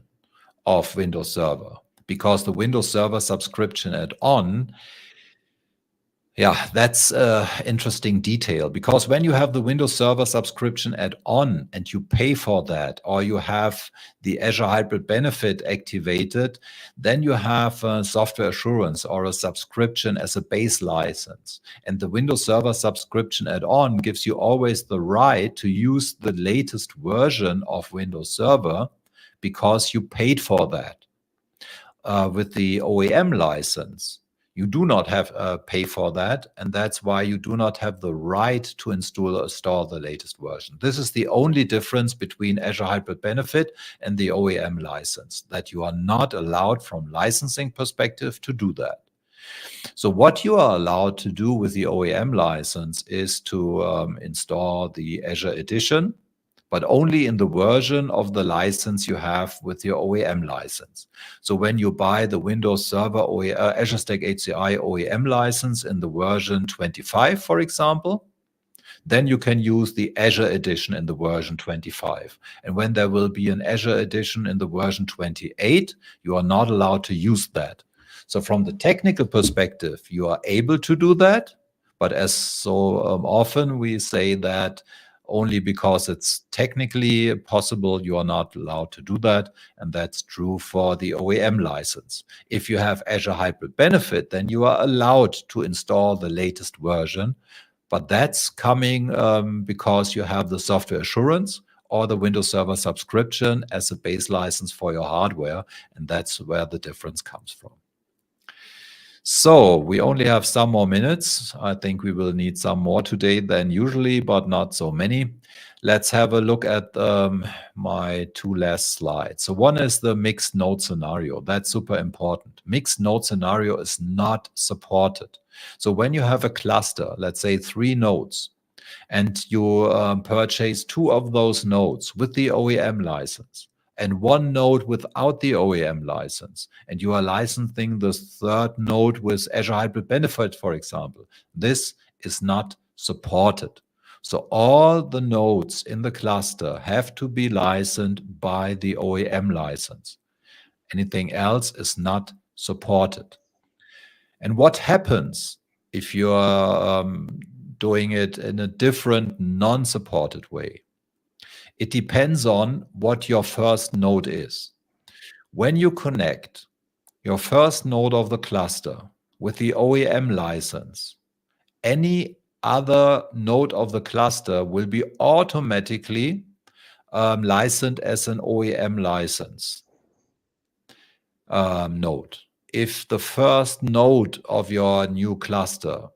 of Windows Server because the Windows Server subscription add-on, yeah, that's an interesting detail, because when you have the Windows Server subscription add-on and you pay for that, or you have the Azure Hybrid Benefit activated, then you have software assurance or a subscription as a base license. And the Windows Server subscription add-on gives you always the right to use the latest version of Windows Server because you paid for that. With the OEM license, you do not have pay for that, and that's why you do not have the right to install the latest version. This is the only difference between Azure Hybrid Benefit and the OEM license, that you are not allowed from licensing perspective to do that. So what you are allowed to do with the OEM license is to install the Azure Edition, but only in the version of the license you have with your OEM license. So when you buy the Windows Server Azure Stack HCI OEM license in the version 25, for example, then you can use the Azure edition in the version 25. And when there will be an Azure edition in the version 28, you are not allowed to use that. So from the technical perspective, you are able to do that, but as so often we say that only because it's technically possible, you are not allowed to do that. And that's true for the OEM license. If you have Azure Hybrid Benefit, then you are allowed to install the latest version. But that's coming because you have the software assurance or the Windows Server subscription as a base license for your hardware. And that's where the difference comes from. So we only have some more minutes. I think we will need some more today than usually, but not so many. Let's have a look at my two last slides. So one is the mixed node scenario. That's super important. Mixed node scenario is not supported. So when you have a cluster, let's say 3 nodes, and you purchase 2 of those nodes with the OEM license, and 1 node without the OEM license, and you are licensing the 3rd node with Azure Hybrid Benefit, for example, this is not supported. So all the nodes in the cluster have to be licensed by the OEM license. Anything else is not supported. And what happens if you're doing it in a different non-supported way? It depends on what your first node is. When you connect your first node of the cluster with the OEM license, any other node of the cluster will be automatically licensed as an OEM license node. If the first node of your new cluster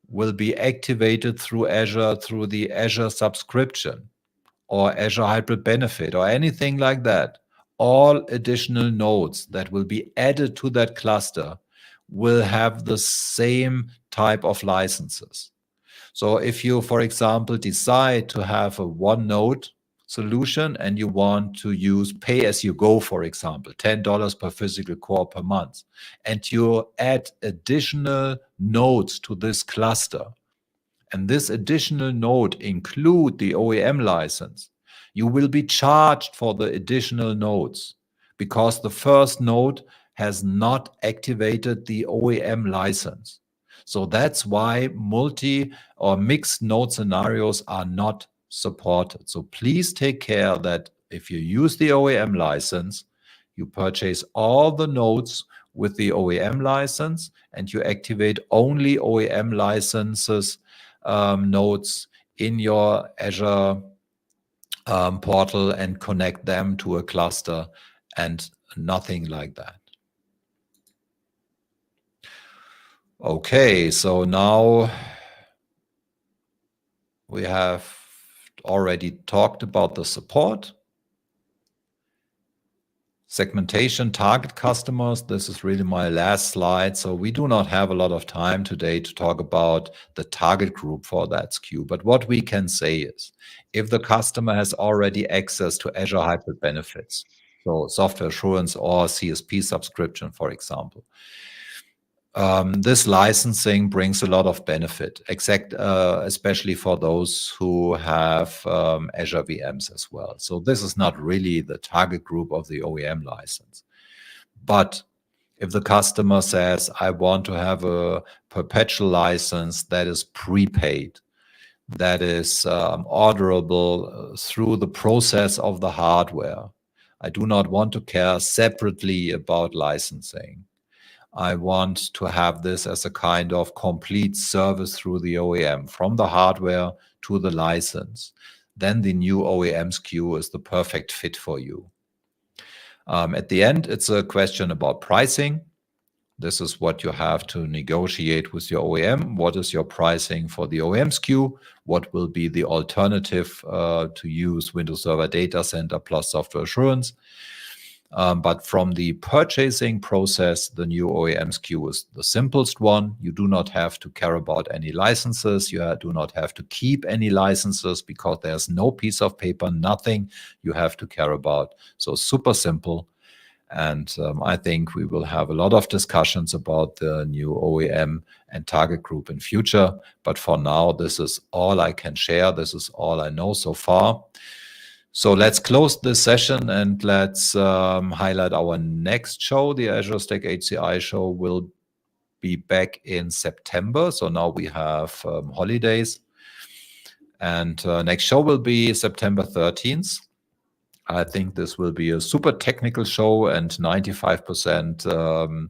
will be activated through Azure, through the Azure subscription, or Azure Hybrid Benefit, or anything like that, all additional nodes that will be added to that cluster will have the same type of licenses. So if you, for example, decide to have a 1 node, solution and you want to use pay-as-you-go, for example, $10 per physical core per month, and you add additional nodes to this cluster, and this additional node include the OEM license, you will be charged for the additional nodes because the first node has not activated the OEM license. So that's why multi or mixed node scenarios are not supported. So please take care that if you use the OEM license, you purchase all the nodes with the OEM license and you activate only OEM licenses nodes in your Azure portal and connect them to a cluster and nothing like that. Okay, so now we have already talked about the support. Segmentation, target customers, this is really my last slide. So we do not have a lot of time today to talk about the target group for that SKU. But what we can say is, if the customer has already access to Azure Hybrid benefits, so software assurance or CSP subscription, for example, this licensing brings a lot of benefit, especially for those who have Azure VMs as well. So this is not really the target group of the OEM license. But if the customer says, I want to have a perpetual license that is prepaid, that is orderable through the process of the hardware, I do not want to care separately about licensing. I want to have this as a kind of complete service through the OEM, from the hardware to the license. Then the new OEM SKU is the perfect fit for you. At the end, it's a question about pricing. This is what you have to negotiate with your OEM. What is your pricing for the OEM SKU? What will be the alternative to use Windows Server Data Center plus software assurance? But from the purchasing process, the new OEM SKU is the simplest one. You do not have to care about any licenses. You do not have to keep any licenses because there's no piece of paper, nothing you have to care about. So super simple. And I think we will have a lot of discussions about the new OEM and target group in future. But for now, this is all I can share. This is all I know so far. So let's close this session and let's highlight our next show. The Azure Stack HCI Show will be back in September. So now we have holidays. And next show will be September 13th. I think this will be a super technical show and 95%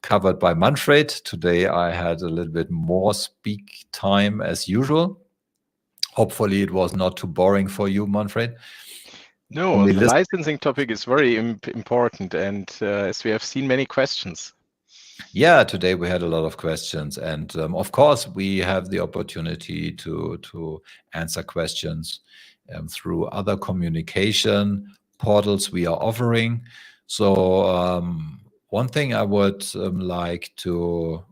covered by Manfred. Today I had a little bit more speak time as usual. Hopefully it was not too boring for you, Manfred. No, the licensing topic is very important, and as we have seen many questions. Yeah, today we had a lot of questions, and of course we have the opportunity to answer questions through other communication portals we are offering. So one thing I would like to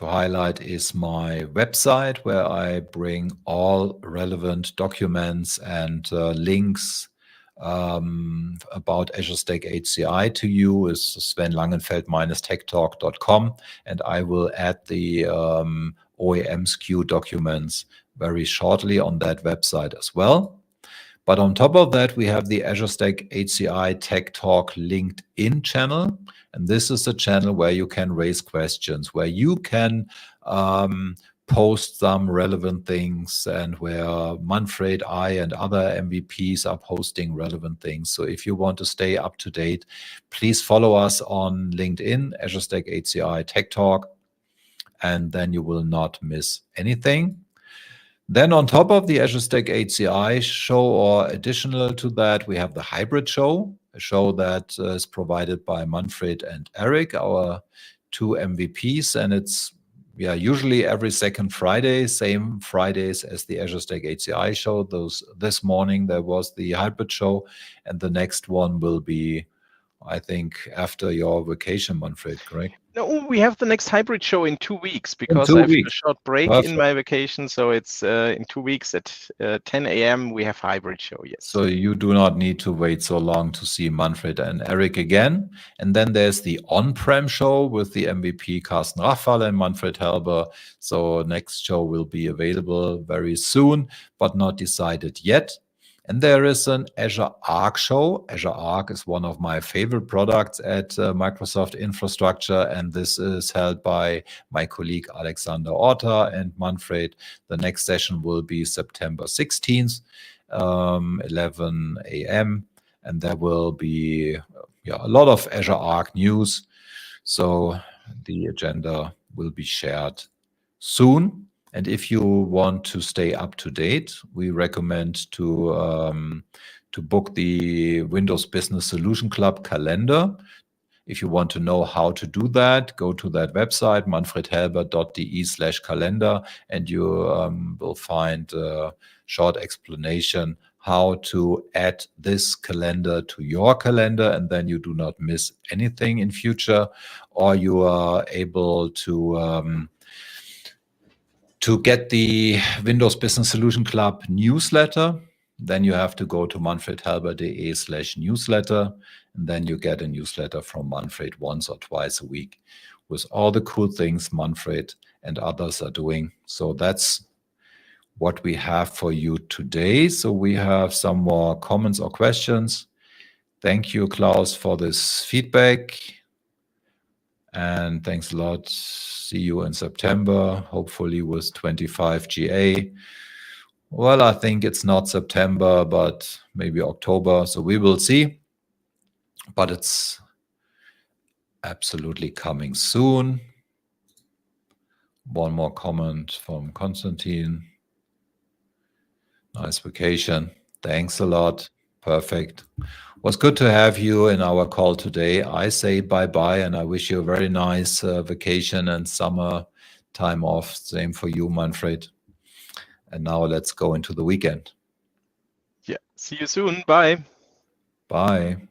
highlight is my website, where I bring all relevant documents and links about Azure Stack HCI to you. Is Sven Langenfeld-techtalk.com, and I will add the OEM SKU documents very shortly on that website as well. But on top of that, we have the Azure Stack HCI Tech Talk LinkedIn channel. And this is a channel where you can raise questions, where you can post some relevant things, and where Manfred, I, and other MVPs are posting relevant things. So if you want to stay up to date, please follow us on LinkedIn, Azure Stack HCI Tech Talk, and then you will not miss anything. Then on top of the Azure Stack HCI show, or additional to that, we have the hybrid show, a show that is provided by Manfred and Eric, our two MVPs. And it's usually every second Friday, same Fridays as the Azure Stack HCI show. This morning there was the hybrid show, and the next one will be I think, after your vacation, Manfred, correct? No, we have the next hybrid show in 2 weeks, In because 2 I have a weeks. short break Perfect. in my vacation. So it's in 2 weeks at 10 a.m. we have hybrid show, yes. So you do not need to wait so long to see Manfred and Eric again. And then there's the on-prem show with the MVP Carsten Rachweiler and Manfred Helber. So next show will be available very soon, but not decided yet. And there is an Azure Arc show. Azure Arc is one of my favorite products at Microsoft Infrastructure, and this is held by my colleague Alexander Orta and Manfred. The next session will be September 16th, 11 a.m., and there will be a lot of Azure Arc news. So the agenda will be shared soon. And if you want to stay up to date, we recommend to book the Windows Business Solution Club calendar. If you want to know how to do that, go to that website, manfredhelber.de/calendar, and you will find a short explanation how to add this calendar to your calendar, and then you do not miss anything in future, or you are able to get the Windows Business Solution Club newsletter. Then you have to go to manfredhelber.de/newsletter, and then you get a newsletter from Manfred once or twice a week with all the cool things Manfred and others are doing. So that's what we have for you today. So we have some more comments or questions. Thank you, Klaus, for this feedback. And thanks a lot. See you in September, hopefully with 25 GA. Well, I think it's not September, but maybe October. So we will see. But it's absolutely coming soon. One more comment from Konstantin. Nice vacation. Thanks a lot. Perfect. Was good to have you in our call today. I say bye-bye, and I wish you a very nice vacation and summer time off. Same for you, Manfred. And now let's go into the weekend. Yeah. See you soon. Bye. Bye.